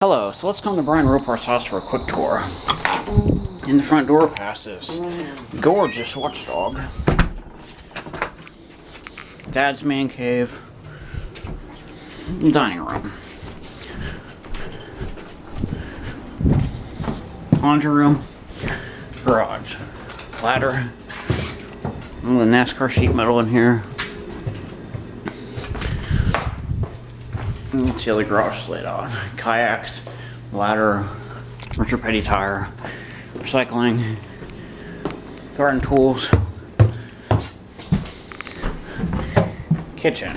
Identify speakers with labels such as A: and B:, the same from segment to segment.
A: Hello, so let's come to Bryan Ropar's house for a quick tour. In the front door passes gorgeous watchdog. Dad's man cave. Dining room. Laundry room. Garage. Ladder. The NASCAR sheet metal in here. Let's see how the garage is laid out. Kayaks, ladder, Richard Petty tire, recycling, garden tools, kitchen.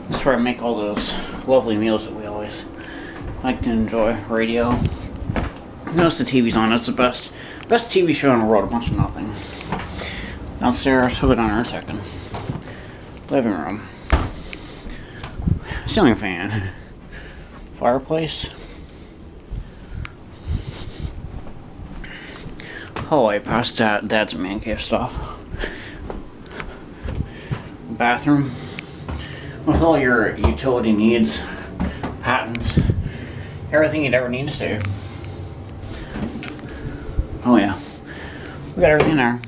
A: This is where I make all those lovely meals that we always like to enjoy. Radio. Notice the TV's on. It's the best TV show in the world. A bunch of nothing. Downstairs. We'll go down there in a second. Living room. Ceiling fan. Fireplace. Hallway past Dad's man cave stuff. Bathroom. With all your utility needs, patents, everything you'd ever need to do. Oh yeah. We got everything there.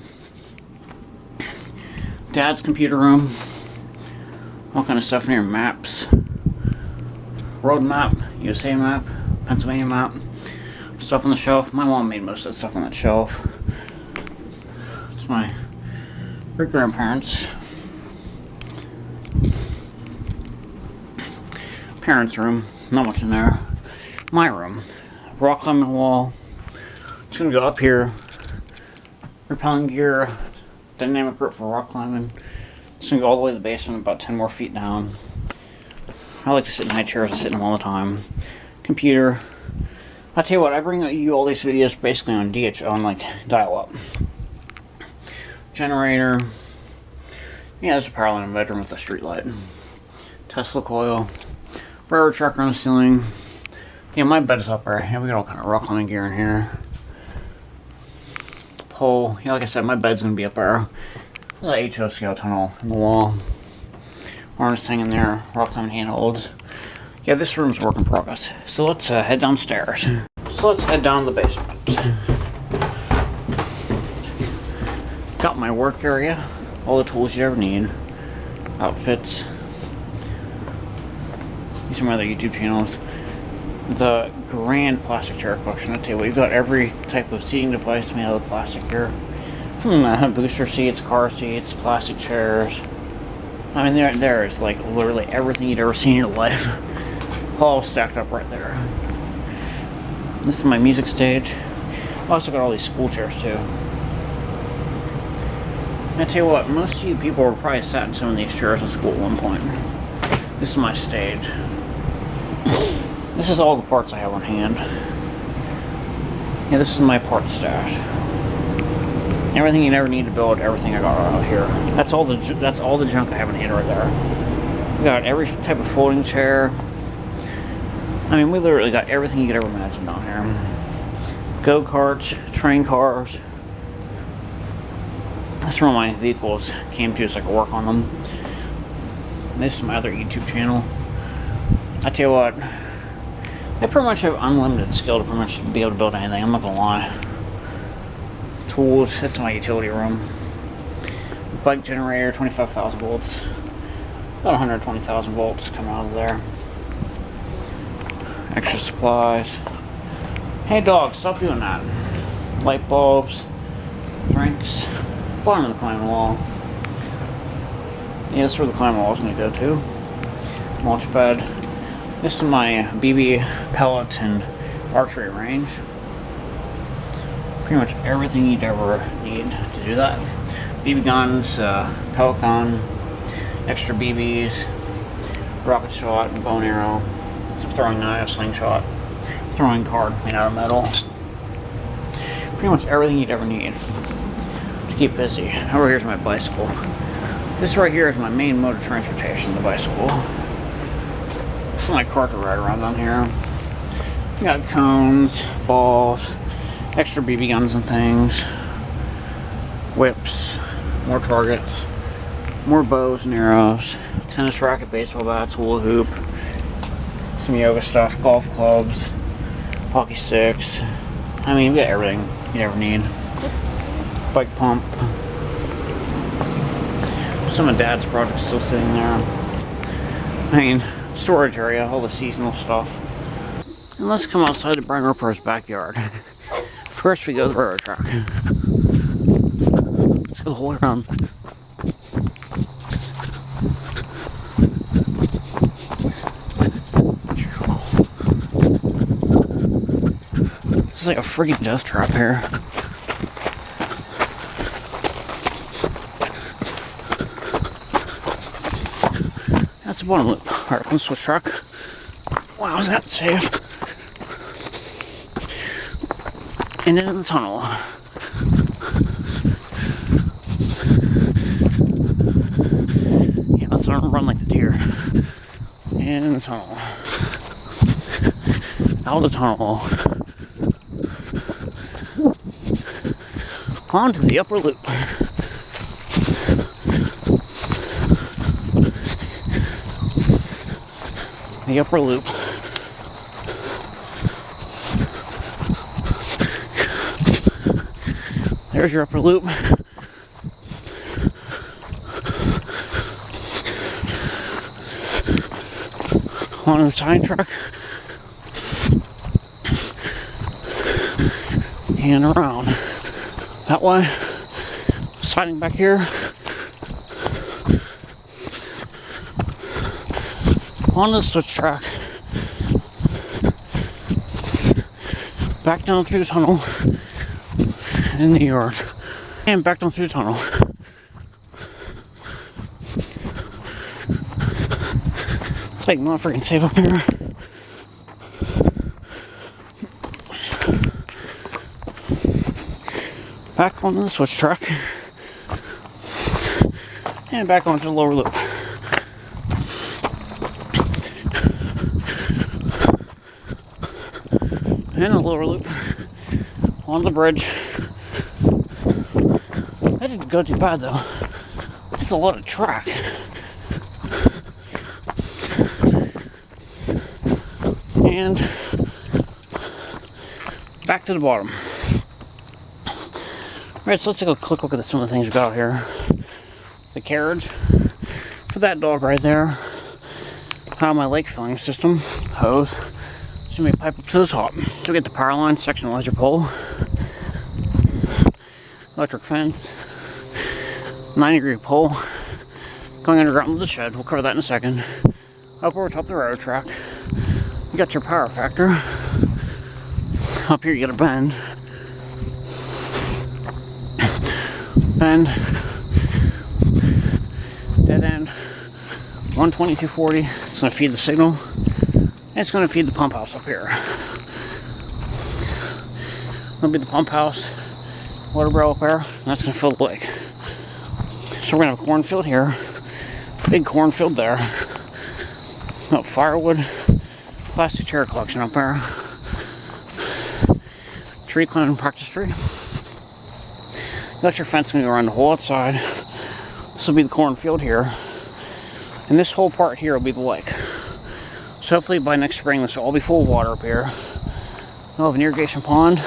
A: Dad's computer room. All kind of stuff in here. Maps. Road map, USA map, Pennsylvania map, stuff on the shelf. My mom made most of the stuff on that shelf. It's my great grandparents. Parents' room, not much in there. My room, rock climbing wall. Just gonna go up here. Rappelling gear, dynamic grip for rock climbing. Just gonna go all the way to the basement, about 10 more feet down. I like to sit in high chairs. I sit in them all the time. Computer. I tell you what, I bring you all these videos basically on like dial-up. Generator. Yeah, there's a power line in the bedroom with a street light. Tesla coil. Railroad tracker on the ceiling. Yeah, my bed is up there. Yeah, we got all kind of rock climbing gear in here. Pole. Yeah, like I said, my bed's gonna be up there. There's a HO tunnel in the wall. Harness hanging there, rock climbing handholds. Yeah, this room's work in progress. So let's head downstairs. So let's head down to the basement. Got my work area, all the tools you ever need, outfits. These are my other YouTube channels. The grand plastic chair collection. I tell you what, you've got every type of seating device made out of plastic here. From booster seats, car seats, plastic chairs. I mean, there is like literally everything you'd ever seen in your life, all stacked up right there. This is my music stage. I also got all these school chairs too. And I tell you what, most of you people were probably sat in some of these chairs in school at one point. This is my stage. This is all the parts I have on hand. Yeah, this is my part stash. Everything you never need to build, everything I got out here. That's all the junk I have in hand right there. We got every type of folding chair. I mean, we literally got everything you could ever imagine down here. Go-karts, train cars. That's where all my vehicles came to, so I could work on them. And this is my other YouTube channel. I tell you what, I pretty much have unlimited skill to pretty much be able to build anything. I'm not gonna lie. Tools. That's my utility room. Bike generator, 25,000 volts. About 120,000 volts coming out of there. Extra supplies. Hey dog, stop doing that. Light bulbs. Drinks. Bottom of the climbing wall. Yeah, this is where the climbing wall is going to go to. Mulch bed. This is my BB pellet and archery range. Pretty much everything you'd ever need to do that. BB guns, pellet gun, extra BBs, rocket shot, and bow and arrow, some throwing knife, slingshot, throwing card made out of metal. Pretty much everything you'd ever need to keep busy. Over here's my bicycle. This right here is my main mode of transportation, the bicycle. This is my cart to ride around down here. We got cones, balls, extra BB guns and things, whips, more targets, more bows and arrows, tennis racket, baseball bats, hula hoop, some yoga stuff, golf clubs, hockey sticks. I mean, we got everything you ever need. Bike pump. Some of Dad's projects still sitting there. I mean, storage area, all the seasonal stuff. And let's come outside to Bryan Ropar's backyard. First we go to the railroad track. Let's go the whole way around. This is like a freaking death trap here. That's the bottom loop. Alright, let's switch track. Wow, is that safe? And into the tunnel. Yeah, let's run like the deer. And in the tunnel. Out of the tunnel. Onto the upper loop. The upper loop. There's your upper loop. On the side track. And around. That way. Sliding back here. On the switch track. Back down through the tunnel. In the yard. And back down through the tunnel. It's like not freaking safe up here. Back onto the switch track. And back onto the lower loop. And a lower loop. On the bridge. That didn't go too bad though. That's a lot of track. And back to the bottom. Alright, so let's take a quick look at some of the things we got here. The carriage for that dog right there. My lake filling system, hose. There's gonna be a pipe up to the top. So we get the power line, section electric pole, electric fence, 90-degree pole, going underground with the shed. We'll cover that in a second. Up over top of the railroad track, you got your power factor. Up here you got a bend. Bend. Dead end. 120, 240. It's going to feed the signal. And it's going to feed the pump house up here. That'll be the pump house. Water barrel up there. And that's going to fill the lake. So we're going to have a cornfield here. Big cornfield there. Got firewood. Plastic chair collection up there. Tree climbing practice tree. Got your fence going around the whole outside. This will be the cornfield here. And this whole part here will be the lake. So hopefully by next spring this will all be full of water up here. We'll have an irrigation pond.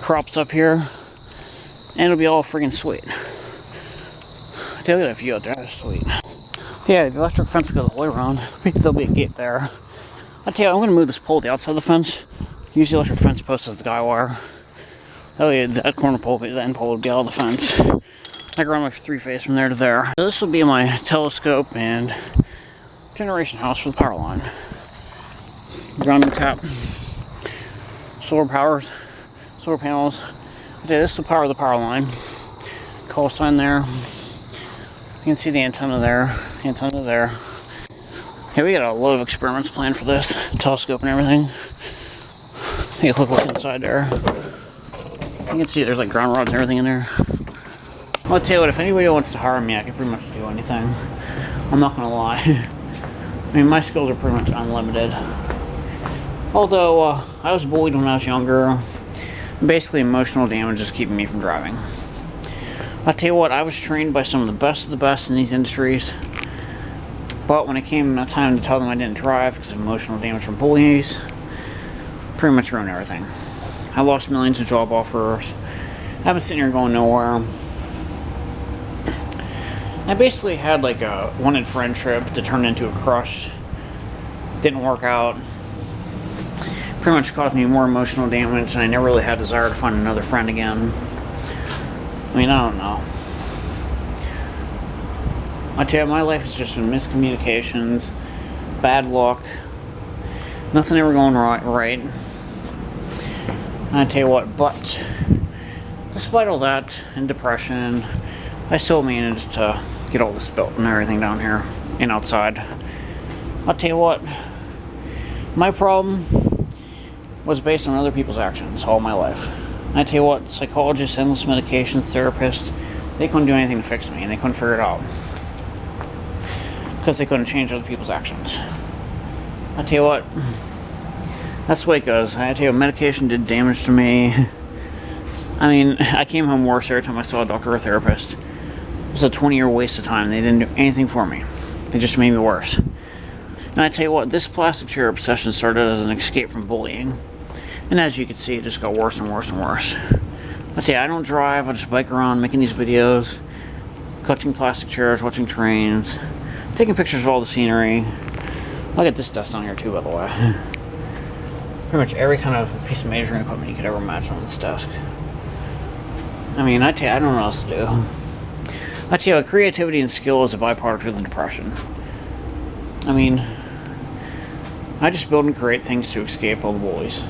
A: Crops up here. And it'll be all friggin' sweet. I tell you that view out there, that's sweet. Yeah, the electric fence goes all the way around. There'll be a gate there. I tell you, I'm going to move this pole to the outside of the fence. Use the electric fence post as the guy wire. Oh yeah, that corner pole, the end pole would be out of the fence. I can run my three-phase from there to there. So this will be my telescope and generation house for the power line. Grounding tap. Solar powers. Solar panels. Okay, this is the power of the power line. Call sign there. You can see the antenna there. The antenna there. Yeah, we got a lot of experiments planned for this. Telescope and everything. Take a look inside there. You can see there's like ground rods and everything in there. I'll tell you what, if anybody wants to hire me, I can pretty much do anything. I'm not gonna lie. I mean, my skills are pretty much unlimited. Although, I was bullied when I was younger. Basically, emotional damage is keeping me from driving. I'll tell you what, I was trained by some of the best in these industries. But when it came time to tell them I didn't drive because of emotional damage from bullies, pretty much ruined everything. I lost millions of job offers. I've been sitting here going nowhere. I basically had like a wanted friendship to turn into a crush. Didn't work out. Pretty much caused me more emotional damage, and I never really had a desire to find another friend again. I mean, I don't know. I tell you, my life has just been miscommunications, bad luck, nothing ever going right. I tell you what, but despite all that and depression, I still managed to get all this built and everything down here and outside. I'll tell you what, my problem was based on other people's actions all my life. I tell you what, psychologists, endless medications, therapists, they couldn't do anything to fix me, and they couldn't figure it out. Because they couldn't change other people's actions. I tell you what, that's the way it goes. I tell you, medication did damage to me. I mean, I came home worse every time I saw a doctor or a therapist. It was a 20-year waste of time. They didn't do anything for me. They just made me worse. And I tell you what, this plastic chair obsession started as an escape from bullying. And as you can see, it just got worse and worse and worse. I tell you, I don't drive. I just bike around making these videos, collecting plastic chairs, watching trains, taking pictures of all the scenery. Look at this dust on here too, by the way. Pretty much every kind of piece of measuring equipment you could ever imagine on this desk. I mean, I tell you, I don't know what else to do. I tell you, creativity and skill is a byproduct of the depression. I mean, I just build and create things to escape all the bullies.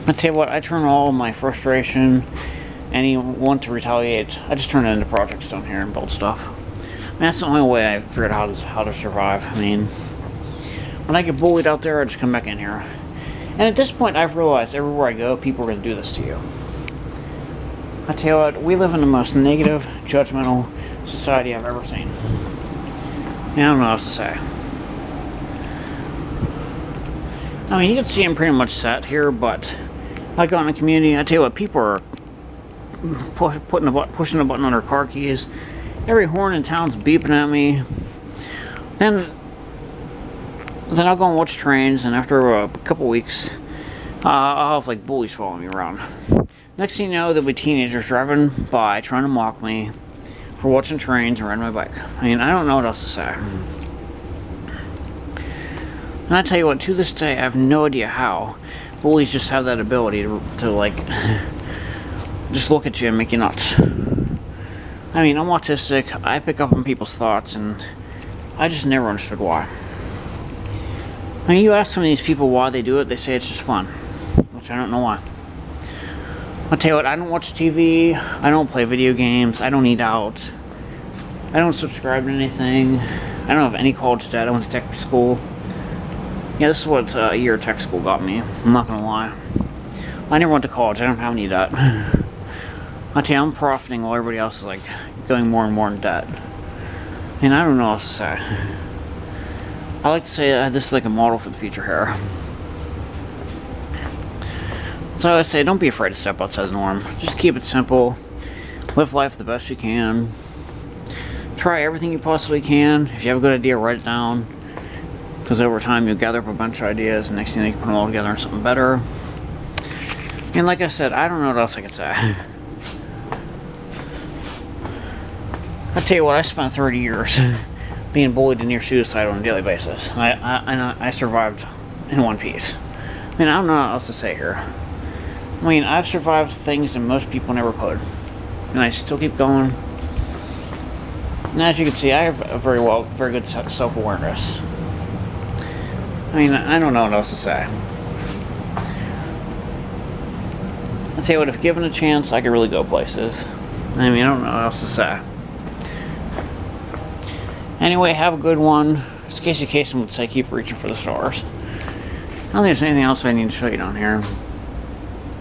A: I tell you what, I turn all my frustration, any want to retaliate, I just turn it into projects down here and build stuff. I mean, that's the only way I figured out how to survive. I mean, when I get bullied out there, I just come back in here. And at this point, I've realized everywhere I go, people are going to do this to you. I tell you what, we live in the most negative, judgmental society I've ever seen. I don't know what else to say. I mean, you can see I'm pretty much set here, but I go in the community, I tell you what, people are pushing a button on their car keys. Every horn in town's beeping at me. Then I'll go and watch trains, and after a couple weeks, I'll have like bullies following me around. Next thing you know, there'll be teenagers driving by trying to mock me for watching trains and riding my bike. I mean, I don't know what else to say. And I tell you what, to this day, I have no idea how bullies just have that ability to like, just look at you and make you nuts. I mean, I'm autistic, I pick up on people's thoughts, and I just never understood why. I mean, you ask some of these people why they do it, they say it's just fun, which I don't know why. I'll tell you what, I don't watch TV, I don't play video games, I don't eat out, I don't subscribe to anything, I don't have any college debt, I went to tech school. Yeah, this is what a year of tech school got me, I'm not gonna lie. I never went to college, I don't have any debt. I tell you, I'm profiting while everybody else is like going more and more in debt. And I don't know what else to say. I like to say this is like a model for the future here. So I say, don't be afraid to step outside the norm. Just keep it simple. Live life the best you can. Try everything you possibly can. If you have a good idea, write it down. Because over time you'll gather up a bunch of ideas, and next thing you can put them all together in something better. And like I said, I don't know what else I could say. I tell you what, I spent 30 years being bullied and near suicide on a daily basis. I survived in one piece. I mean, I don't know what else to say here. I mean, I've survived things that most people never could. And I still keep going. And as you can see, I have a very good self-awareness. I mean, I don't know what else to say. I'll tell you what, if given a chance, I could really go places. I mean, I don't know what else to say. Anyway, have a good one. Just in case Casey would say, keep reaching for the stars. I don't think there's anything else I need to show you down here.